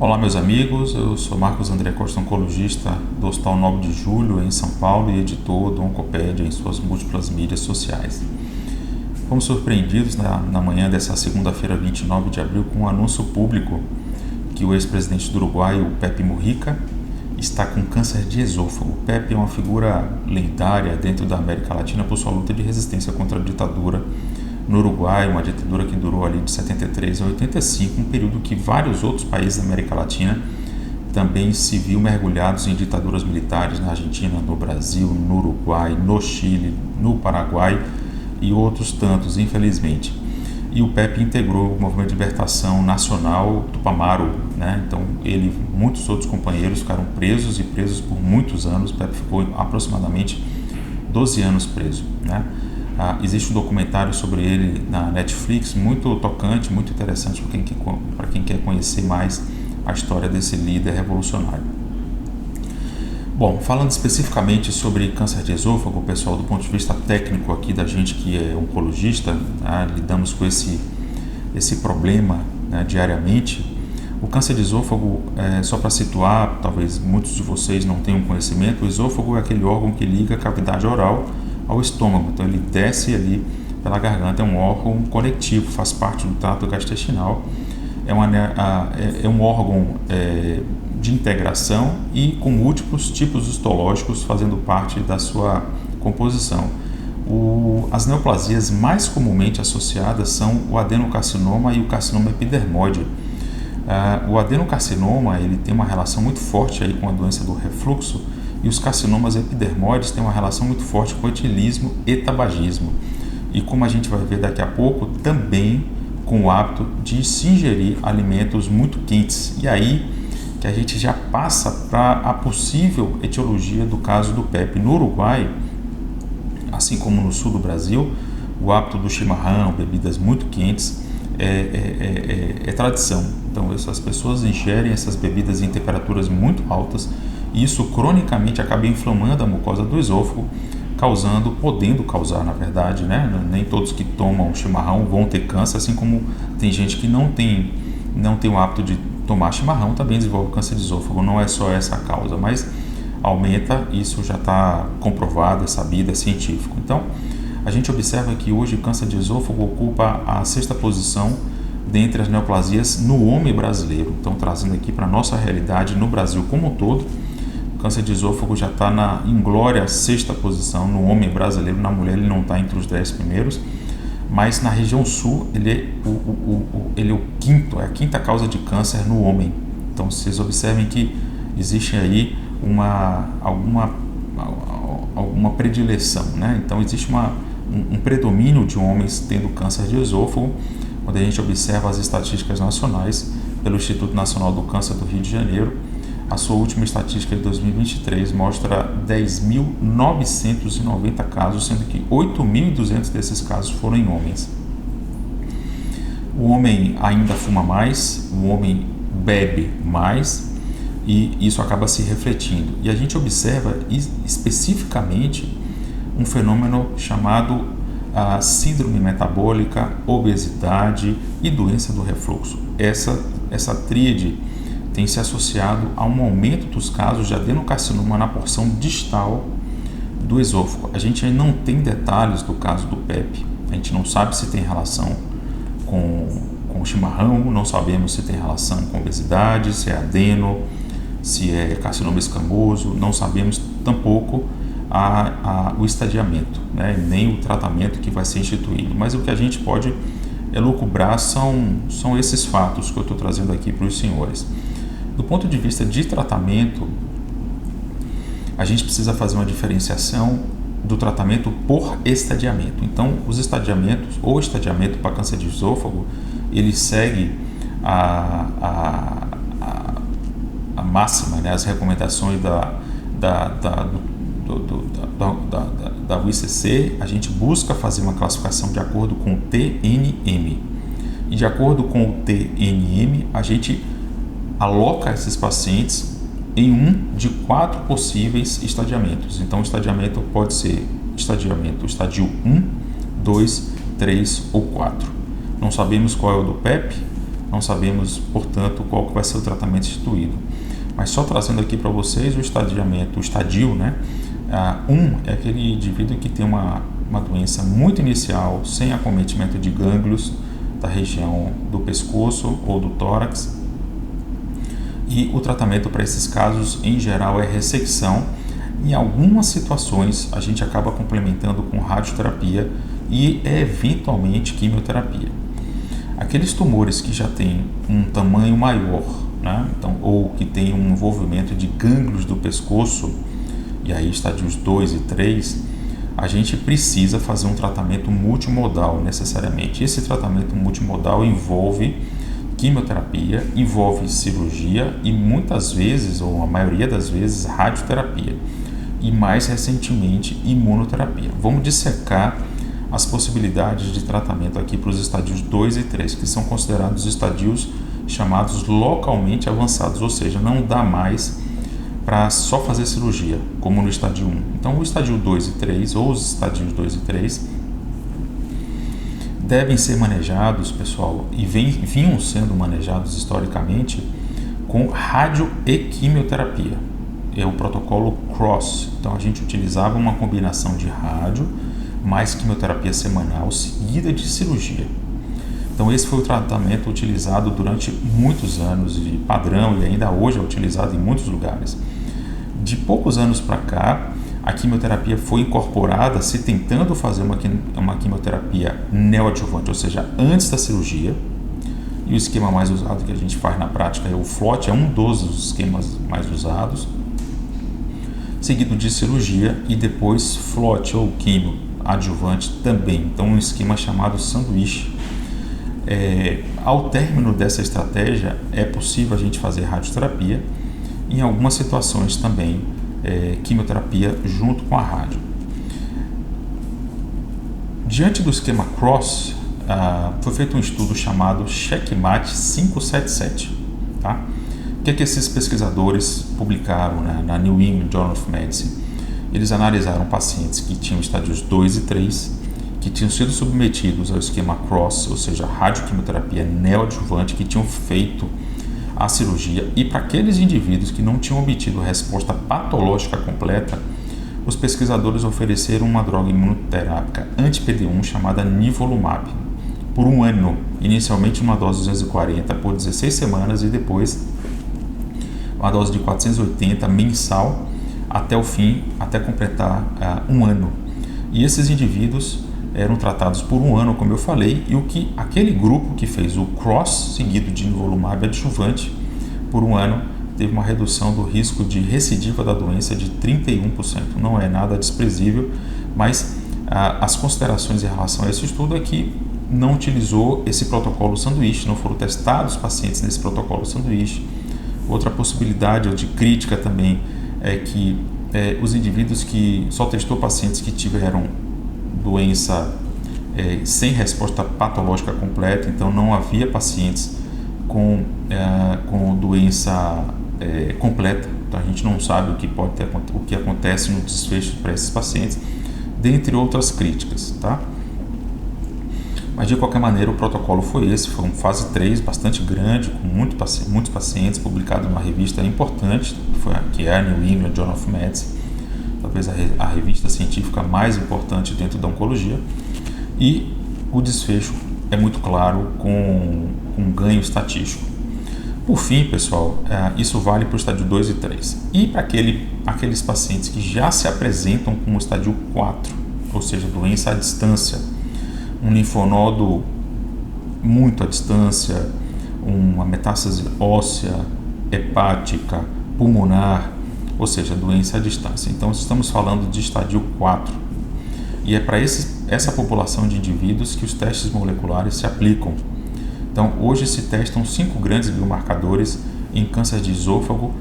Olá meus amigos, eu sou Marcos André Costa, oncologista do Hospital 9 de Julho em São Paulo e editor do Oncopédia em suas múltiplas mídias sociais. Fomos surpreendidos na manhã dessa segunda-feira, 29 de abril, com um anúncio público que o ex-presidente do Uruguai, o Pepe Mujica, está com câncer de esôfago. O Pepe é uma figura lendária dentro da América Latina por sua luta de resistência contra a ditadura no Uruguai, uma ditadura que durou ali de 73 a 85, um período que vários outros países da América Latina também se viu mergulhados em ditaduras militares, na Argentina, no Brasil, no Uruguai, no Chile, no Paraguai e outros tantos, infelizmente. E o Pepe integrou o Movimento de Libertação Nacional Tupamaro, né? Então ele e muitos outros companheiros ficaram presos por muitos anos. O Pepe ficou aproximadamente 12 anos preso, né? Existe um documentário sobre ele na Netflix, muito tocante, muito interessante para quem quer conhecer mais a história desse líder revolucionário. Bom, falando especificamente sobre câncer de esôfago, pessoal, do ponto de vista técnico aqui da gente que é oncologista, né, lidamos com esse problema, né, diariamente. O câncer de esôfago, só para situar, talvez muitos de vocês não tenham conhecimento, o esôfago é aquele órgão que liga a cavidade oral ao estômago, então ele desce ali pela garganta, é um órgão conectivo, faz parte do trato gastrointestinal, é um órgão de integração e com múltiplos tipos histológicos fazendo parte da sua composição. As neoplasias mais comumente associadas são o adenocarcinoma e o carcinoma epidermoide. O adenocarcinoma ele tem uma relação muito forte aí com a doença do refluxo, e os carcinomas epidermoides têm uma relação muito forte com o etilismo e tabagismo. E como a gente vai ver daqui a pouco, também com o hábito de se ingerir alimentos muito quentes. E aí que a gente já passa para a possível etiologia do caso do Pepe. No Uruguai, assim como no sul do Brasil, o hábito do chimarrão, bebidas muito quentes, é tradição. Então essas pessoas ingerem essas bebidas em temperaturas muito altas, e isso cronicamente acaba inflamando a mucosa do esôfago, podendo causar, na verdade, né? Nem todos que tomam chimarrão vão ter câncer, assim como tem gente que não tem o hábito de tomar chimarrão, também desenvolve câncer de esôfago. Não é só essa a causa, mas aumenta, isso já está comprovado, é sabido, é científico. Então, a gente observa que hoje o câncer de esôfago ocupa a 6ª posição dentre as neoplasias no homem brasileiro. Então, trazendo aqui para a nossa realidade no Brasil como um todo, o câncer de esôfago já está na inglória 6ª posição no homem brasileiro. Na mulher ele não está entre os 10 primeiros, mas na região sul ele é o quinto, é a 5ª causa de câncer no homem. Então vocês observem que existe aí alguma predileção, né? Então existe um predomínio de homens tendo câncer de esôfago. Quando a gente observa as estatísticas nacionais pelo Instituto Nacional do Câncer do Rio de Janeiro, a sua última estatística de 2023 mostra 10.990 casos, sendo que 8.200 desses casos foram em homens. O homem ainda fuma mais, o homem bebe mais, e isso acaba se refletindo. E a gente observa especificamente um fenômeno chamado a síndrome metabólica, obesidade e doença do refluxo. Essa tríade tem se associado a um aumento dos casos de adenocarcinoma na porção distal do esôfago. A gente ainda não tem detalhes do caso do Pepe, a gente não sabe se tem relação com o chimarrão, não sabemos se tem relação com obesidade, se é adeno, se é carcinoma escamoso, não sabemos tampouco o estadiamento, né? Nem o tratamento que vai ser instituído, mas o que a gente pode elucubrar são esses fatos que eu estou trazendo aqui para os senhores. Do ponto de vista de tratamento, a gente precisa fazer uma diferenciação do tratamento por estadiamento. Então, os estadiamentos, ou estadiamento para câncer de esôfago, ele segue a máxima, né, as recomendações da UICC. A gente busca fazer uma classificação de acordo com o TNM. E de acordo com o TNM, a gente aloca esses pacientes em um de 4 possíveis estadiamentos. Então, o estadiamento pode ser estadio 1, 2, 3 ou 4. Não sabemos qual é o do Pepe, não sabemos, portanto, qual que vai ser o tratamento instituído. Mas só trazendo aqui para vocês o estadio, né? É aquele indivíduo que tem uma doença muito inicial, sem acometimento de gânglios da região do pescoço ou do tórax. E o tratamento para esses casos, em geral, é ressecção. Em algumas situações, a gente acaba complementando com radioterapia e, eventualmente, quimioterapia. Aqueles tumores que já têm um tamanho maior, né? Então, ou que tem um envolvimento de gânglios do pescoço, e aí estádios 2 e 3, a gente precisa fazer um tratamento multimodal necessariamente. Esse tratamento multimodal envolve quimioterapia, envolve cirurgia e muitas vezes, ou a maioria das vezes, radioterapia. E mais recentemente, imunoterapia. Vamos dissecar as possibilidades de tratamento aqui para os estádios 2 e 3, que são considerados estadios chamados localmente avançados, ou seja, não dá mais para só fazer cirurgia, como no estádio 1. Então, o estádio 2 e 3, ou os estádios 2 e 3, devem ser manejados, pessoal, e vinham sendo manejados historicamente com rádio e quimioterapia. É o protocolo CROSS. Então, a gente utilizava uma combinação de rádio mais quimioterapia semanal, seguida de cirurgia. Então, esse foi o tratamento utilizado durante muitos anos, de padrão, e ainda hoje é utilizado em muitos lugares. De poucos anos para cá, a quimioterapia foi incorporada, se tentando fazer uma quimioterapia neoadjuvante, ou seja, antes da cirurgia. E o esquema mais usado que a gente faz na prática é o FLOT, é um dos esquemas mais usados, seguido de cirurgia e depois FLOT ou quimio adjuvante também. Então, um esquema chamado sanduíche. Ao término dessa estratégia, é possível a gente fazer radioterapia, em algumas situações também quimioterapia junto com a rádio. Diante do esquema CROSS, foi feito um estudo chamado Checkmate 577. Tá? O que é que esses pesquisadores publicaram na New England Journal of Medicine? Eles analisaram pacientes que tinham estádios 2 e 3, que tinham sido submetidos ao esquema CROSS, ou seja, radioquimioterapia neoadjuvante, que tinham feito a cirurgia, e para aqueles indivíduos que não tinham obtido resposta patológica completa, os pesquisadores ofereceram uma droga imunoterápica anti-PD-1 chamada nivolumab por um ano, inicialmente uma dose de 240 por 16 semanas e depois uma dose de 480 mensal até o fim, até completar um ano. E esses indivíduos eram tratados por um ano, como eu falei, e aquele grupo que fez o CROSS, seguido de nivolumab adjuvante, por um ano, teve uma redução do risco de recidiva da doença de 31%. Não é nada desprezível, mas as considerações em relação a esse estudo é que não utilizou esse protocolo sanduíche, não foram testados pacientes nesse protocolo sanduíche. Outra possibilidade ou de crítica também é que os indivíduos que só testou pacientes que tiveram doença sem resposta patológica completa, então não havia pacientes com doença completa, então a gente não sabe o que acontece no desfecho para esses pacientes, dentre outras críticas, tá? Mas de qualquer maneira o protocolo foi esse, foi uma fase 3 bastante grande, com muitos pacientes, publicado numa revista importante, que é a New England Journal of Medicine, talvez a revista científica mais importante dentro da oncologia, e o desfecho é muito claro, com um ganho estatístico. Por fim, pessoal, isso vale para o estádio 2 e 3. E para aqueles pacientes que já se apresentam com o estádio 4, ou seja, doença à distância, um linfonodo muito à distância, uma metástase óssea, hepática, pulmonar, ou seja, doença à distância. Então, estamos falando de estádio 4. E é para essa população de indivíduos que os testes moleculares se aplicam. Então, hoje se testam 5 grandes biomarcadores em câncer de esôfago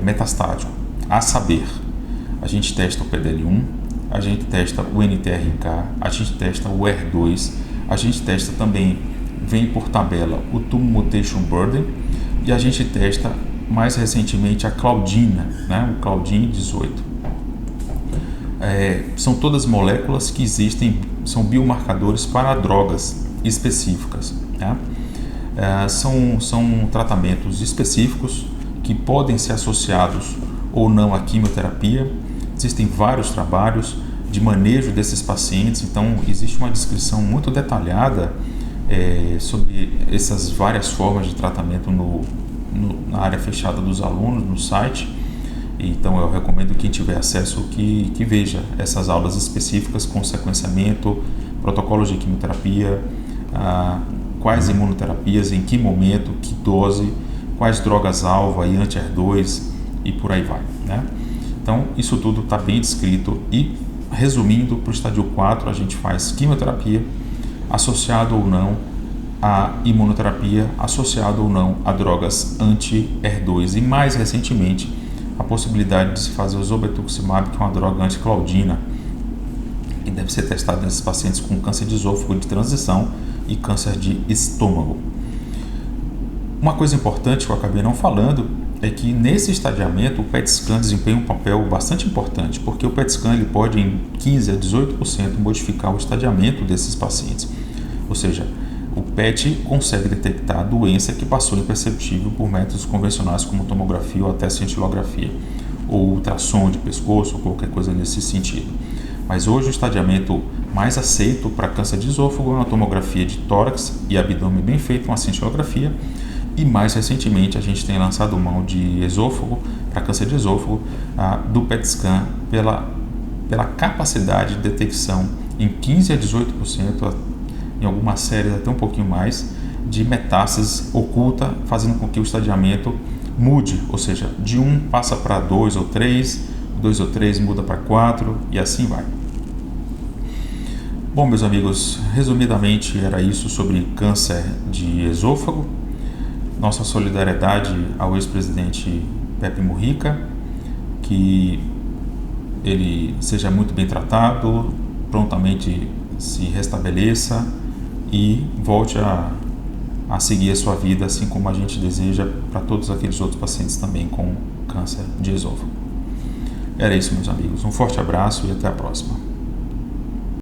metastático. A saber, a gente testa o PDL1, a gente testa o NTRK, a gente testa o ER2, a gente testa também, vem por tabela, o Tumor Mutation Burden, e a gente testa mais recentemente a Claudina, né, o Claudin 18. São todas moléculas que existem, são biomarcadores para drogas específicas. Né? São tratamentos específicos que podem ser associados ou não à quimioterapia. Existem vários trabalhos de manejo desses pacientes, então existe uma descrição muito detalhada sobre essas várias formas de tratamento na área fechada dos alunos, no site. Então eu recomendo quem tiver acesso que veja essas aulas específicas com sequenciamento, protocolos de quimioterapia, quais imunoterapias, em que momento, que dose, quais drogas-alvo, anti-HER2 e por aí vai, né? Então isso tudo está bem descrito e, resumindo, para o estádio 4 a gente faz quimioterapia associado ou não a imunoterapia, associado ou não a drogas anti-HER2 e, mais recentemente, a possibilidade de se fazer o zolbetuximab, que é uma droga anticlaudina, que deve ser testada nesses pacientes com câncer de esôfago de transição e câncer de estômago. Uma coisa importante que eu acabei não falando é que nesse estadiamento o PET scan desempenha um papel bastante importante, porque o PET scan ele pode em 15 a 18% modificar o estadiamento desses pacientes. Ou seja, o PET consegue detectar a doença que passou imperceptível por métodos convencionais como tomografia ou até cintilografia, ou ultrassom de pescoço, ou qualquer coisa nesse sentido. Mas hoje o estadiamento mais aceito para câncer de esôfago é uma tomografia de tórax e abdômen bem feita, uma cintilografia, e mais recentemente a gente tem lançado mão de esôfago, para câncer de esôfago, do PET scan pela capacidade de detecção em 15 a 18%, em algumas séries até um pouquinho mais, de metástase oculta, fazendo com que o estadiamento mude, ou seja, de 1 passa para 2 ou 3, 2 ou 3 muda para 4 e assim vai. Bom, meus amigos, resumidamente era isso sobre câncer de esôfago. Nossa solidariedade ao ex-presidente Pepe Mujica, que ele seja muito bem tratado, prontamente se restabeleça e volte a seguir a sua vida, assim como a gente deseja para todos aqueles outros pacientes também com câncer de esôfago. Era isso, meus amigos. Um forte abraço e até a próxima.